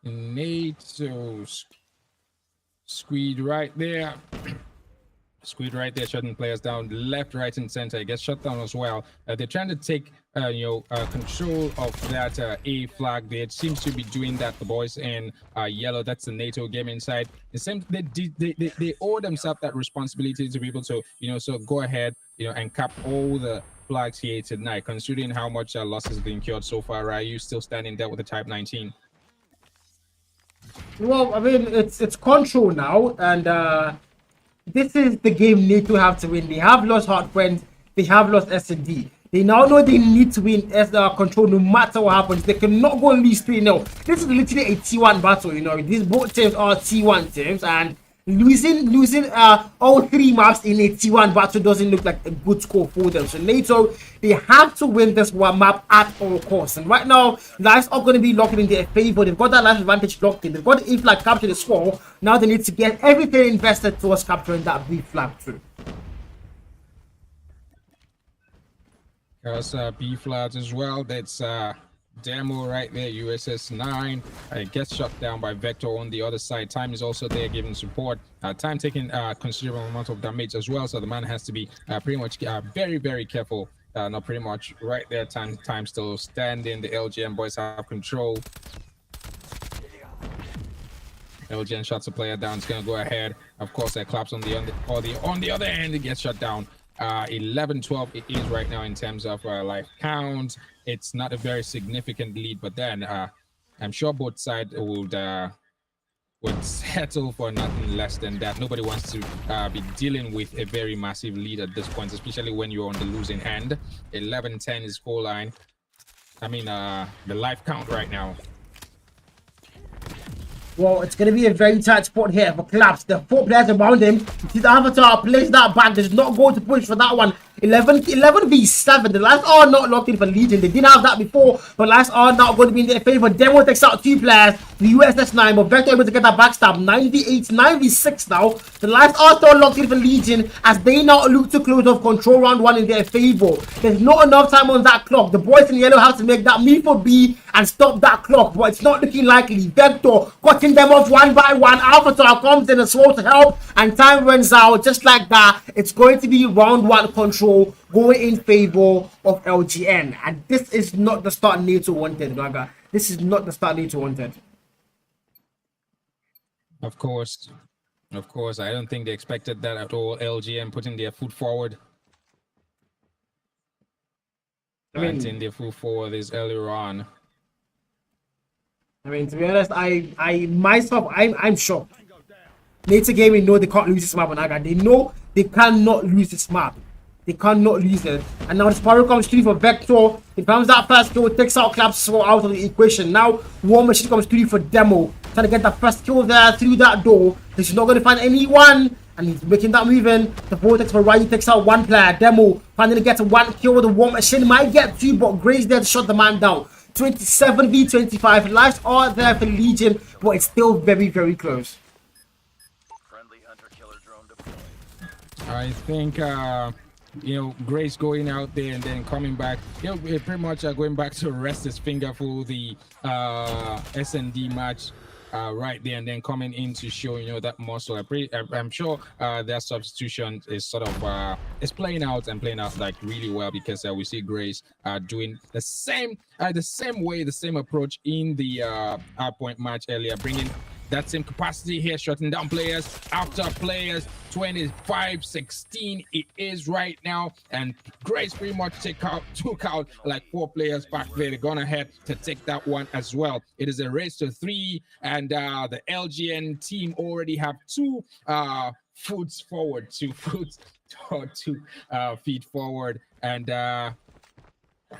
NATO squeed right there. Squid right there, shutting players down left, right, and center. It gets shut down as well. They're trying to take, control of that A flag. They seems to be doing that. The boys in yellow, that's the NATO Gaming side. The same, they owe themselves that responsibility to be able to, so go ahead, and cap all the flags here tonight. Considering how much loss has been incurred so far, are you still standing there with the Type 19? Well, I mean, it's control now, and this is the game NATO have to win. They have lost hard friends. They have lost S&D. They now know they need to win as control no matter what happens. They cannot go and lose 3-0. This is literally a T1 battle, These both teams are T1 teams, and losing all 3 maps in a T1 battle doesn't look like a good score for them. So NATO, they have to win this one map at all costs. And right now, lives are going to be locked in their favor. They've got that life advantage locked in. They've got the A flag captured as well. Now they need to get everything invested towards capturing that B flag too. There's B flags as well. That's demo right there, USS 9. It gets shut down by Vector on the other side. Time is also there giving support. Time taking considerable amount of damage as well, so the man has to be pretty much very, very careful. Not pretty much right there. Time still standing. The LGN boys have control. LGN shuts the player down. It's gonna go ahead. Of course, that claps on the other end. It gets shut down. 11-12 it is right now in terms of life count. It's not a very significant lead, but then I'm sure both sides would settle for nothing less than that. Nobody wants to be dealing with a very massive lead at this point, especially when you're on the losing end. 11-10 is scoreline. I mean, the life count right now. Well, it's going to be a very tight spot here for Collapse. The 4 players around him. His avatar plays that back. There's not going to push for that one. 11v7. The lives are not locked in for Legion. They didn't have that before, but lives are not going to be in their favor. Demo takes out 2 players. The USS 9, but Vector able to get that backstab. 9v8, 9v6 now. The lives are still locked in for Legion as they now look to close off control round 1 in their favor. There's not enough time on that clock. The boys in yellow have to make that move for B and stop that clock, but it's not looking likely. Vector cutting them off one by one. Avatar comes in as well to help, and time runs out. Just like that, it's going to be round 1 control going in favor of LGN, and this is not the start NATO wanted, Gaga. This is not the start NATO wanted. Of course, I don't think they expected that at all. LGN putting their foot forward. Planting their foot forward this earlier on. I mean, to be honest, I'm shocked. NATO Gaming know they can't lose this map on Aga. They know they cannot lose this map. They cannot lose it. And now the Sparrow comes through for Vector. He comes that first kill, takes out Collapse out of the equation. Now War Machine comes through for Demo. Trying to get that first kill there through that door. He's not going to find anyone. And he's making that move in. The vortex for Ryan takes out 1 player. Demo finally gets 1 kill with the War Machine. Might get 2, but Gray's there to shut the man down. 27v25. Lives are there for Legion, but it's still very, very close. I think Grace going out there and then coming back, we're pretty much going back to rest his finger for the S&D match right there, and then coming in to show that muscle. I'm sure that substitution is sort of is playing out like really well, because we see Grace doing the same way, the same approach in the point match earlier, bringing that same capacity here, shutting down players after players. 25-16 it is right now, and Grace pretty much took out like 4 players back there. They're gonna head to take that one as well. It is a race to 3, and the LGN team already have 2 feet forward, and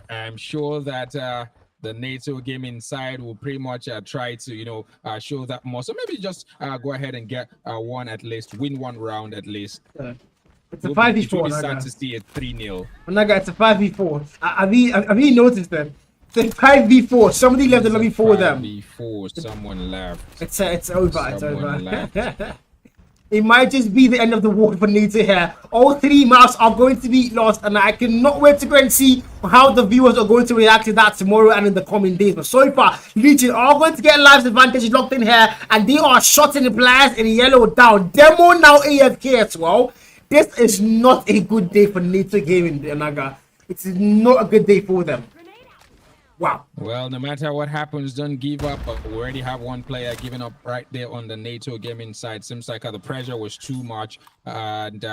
I'm sure that the NATO Gaming side will pretty much try to, show that more. So maybe just go ahead and get one at least, win 1 round at least. It's a 5v4. We'll be sad to see it 3-0. Naga, it's a 5v4. Have you noticed that? It's a 5v4. Somebody left the lobby for them. 5v4. Someone left. It's over. It's over. It might just be the end of the war for NATO here. All 3 maps are going to be lost, and I cannot wait to go and see how the viewers are going to react to that tomorrow and in the coming days. But so far, Legion are going to get lives advantage locked in here, and they are shutting the players in yellow down. Demo now AFK as well. This is not a good day for NATO Gaming, Naga. It is not a good day for them. Wow. Well, no matter what happens, don't give up. We already have one player giving up right there on the NATO Gaming side. Seems like the pressure was too much, and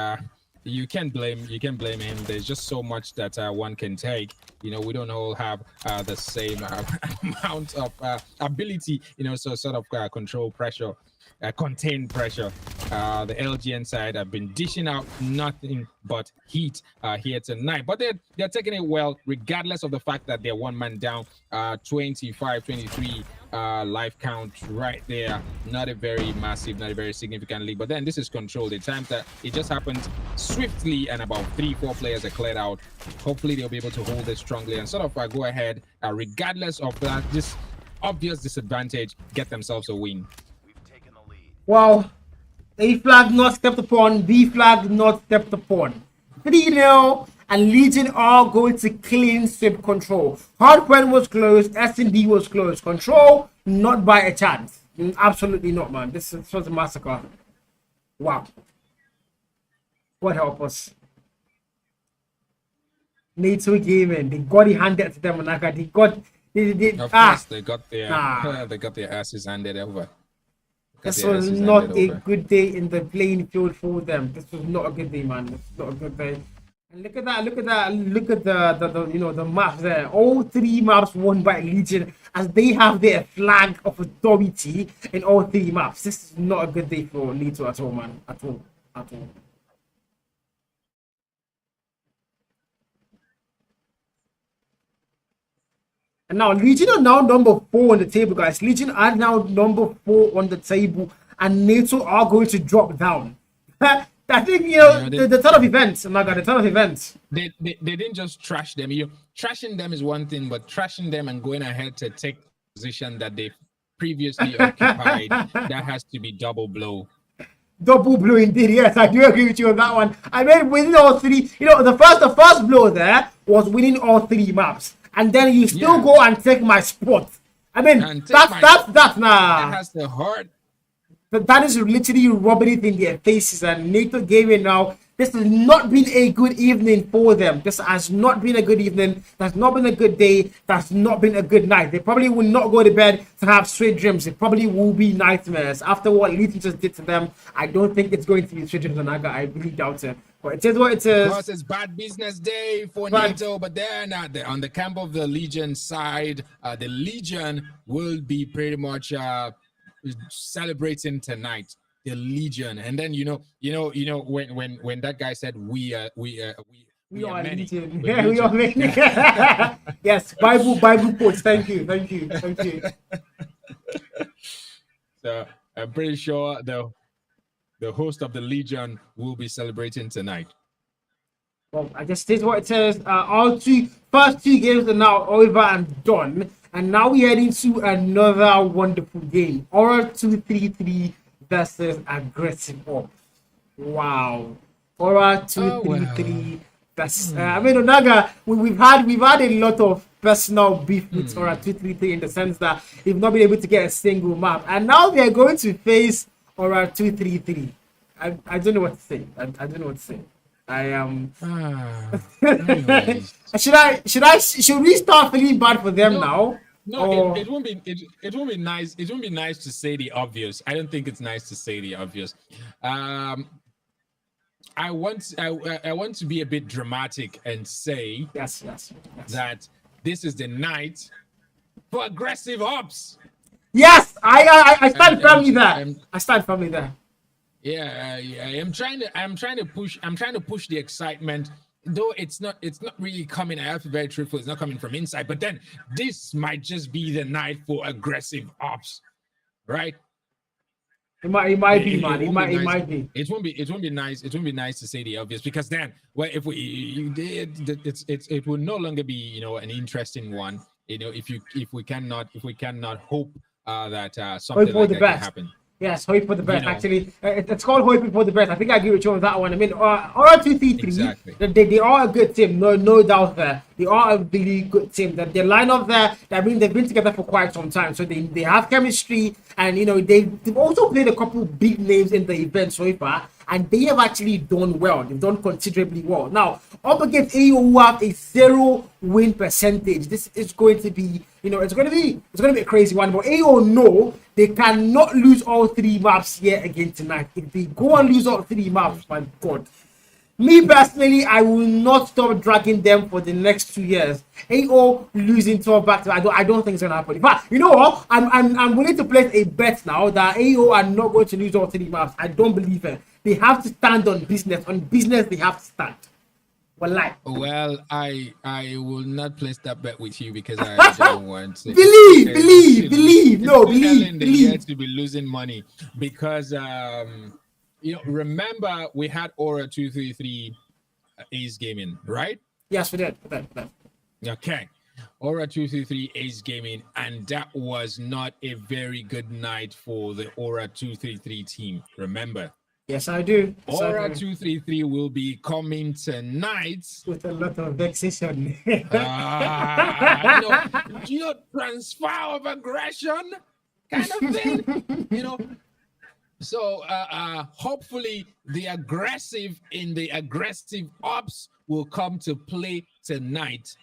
you can't blame him. There's just so much that one can take. You know, we don't all have the same amount of ability. You know, so sort of control pressure. Contain pressure. The LGN side have been dishing out nothing but heat here tonight, but they're taking it well, regardless of the fact that they're 1 man down. 25-23 life count right there. Not a very massive, not a very significant lead, but then this is control. The time that it just happened swiftly, and about 3-4 players are cleared out. Hopefully they'll be able to hold it strongly and sort of go ahead, regardless of that this obvious disadvantage, get themselves a win. Well, A flag not stepped upon, B flag not stepped upon. 3-0, and Legion are going to clean sweep control. Hardpoint was closed, S&D was closed. Control, not by a chance. Absolutely not, man. This was a massacre. Wow. God help us. NATO Gaming, they got it handed to them, and they got... Of course, they got their asses handed over. This was not a good day in the playing field for them. This was not a good day, man. This was not a good day. And look at the you know, the maps there. All 3 maps won by Legion, as they have their flag of authority in all 3 maps. This is not a good day for NATO at all, man. At all. And now Legion are now number 4 on the table, guys. Legion are now number 4 on the table, and NATO are going to drop down. I think, you know, the ton of events. Oh my God, the ton of events. They didn't just trash them. You know, trashing them is one thing, but trashing them and going ahead to take position that they previously occupied, that has to be double blow. Double blow indeed. Yes, I do agree with you on that one. I mean, winning all 3. You know, the first blow there was winning all 3 maps. And then you still go and take my spot. I mean, that's nah. That has the heart. But that is literally rubbing it in their faces. And NATO Gaming now, this has not been a good evening for them. This has not been a good evening. That's not been a good day. That's not been a good night. They probably will not go to bed to have sweet dreams. It probably will be nightmares. After what Legion just did to them, I don't think it's going to be sweet dreams on Naga. I really doubt it. But it is what it is. Of course, it's bad business day for NATO, but they're not there. On the camp of the Legion side, the Legion will be pretty much celebrating tonight. The Legion, and then you know when that guy said we are many. Legion. Yeah, we are many. Yes, Bible quotes. Thank you. So I'm pretty sure the host of the Legion will be celebrating tonight. Well, I guess this is what it says. Our first two games are now over and done, and now we head into another wonderful game. Aura 233 versus Aggressive Ops. Wow. Aura 233 versus. I mean, Onaga, we've had a lot of personal beef with Aura 233 in the sense that they've not been able to get a single map, and now they're going to face Aura 233. I don't know what to say. I don't know what to say. I am. Should we start feeling bad for them now? No, it won't be. It won't be nice. It won't be nice to say the obvious. I don't think it's nice to say the obvious. I want to be a bit dramatic and say yes. that this is the night for Aggressive Ops. Yes, I stand firmly there. I stand firmly there. Yeah, I'm trying to push the excitement, though it's not really coming. I have to be very truthful. It's not coming from inside, but then this might just be the night for Aggressive Ops, right? It might be, man. It might be. It won't be nice. It won't be nice to say the obvious, because then, well, if it will no longer be, an interesting one. If we cannot hope that something like that can happen. Yes, hope for the best. know. Actually, it's called hoping for the best. I think I agree with you on that one. I mean, RR233, Exactly. they are a good team. No doubt there. They are a really good team. That their lineup there. I mean, they've been together for quite some time, so they have chemistry, and you know they've also played a couple big names in the event so far, and they have actually done well. They've done considerably well. Now, up against AO, who have a 0 win percentage, this is going to be, you know, it's going to be a crazy one. But AO know they cannot lose all 3 maps yet again tonight. If they go and lose all 3 maps, my God. Me personally, I will not stop dragging them for the next 2 years. AO losing 12 back to I don't think it's gonna happen. In fact, you know what? I'm willing to place a bet now that AO are not going to lose all 3 maps. I don't believe it. They have to stand on business. On business, they have to stand. Well, I will not place that bet with you because I don't want to. Believe. No, believe. The year to be losing money because you know, remember we had Aura 233 Ace Gaming, right? Yes, we did. Okay. Aura 233 Ace Gaming, and that was not a very good night for the Aura 233 team. Remember? Yes, I do. Aura 233 will be coming tonight with a lot of vexation. you know, transfer of aggression kind of thing. You know. So hopefully the aggressive ops will come to play tonight.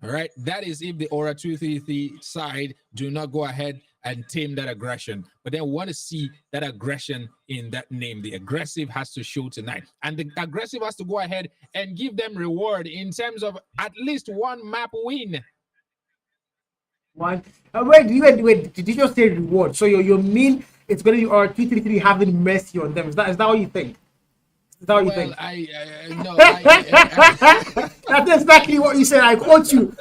All right. That is if the Aura 233 side do not go ahead and tame that aggression. But then we want to see that aggression in that name. The aggressive has to show tonight. And the aggressive has to go ahead and give them reward in terms of at least 1 map win. Wait, did you just say reward? So you mean it's going to be our 233 having mercy on them? Is that what you think? Is that what you think? No. That's exactly what you said. I quote you.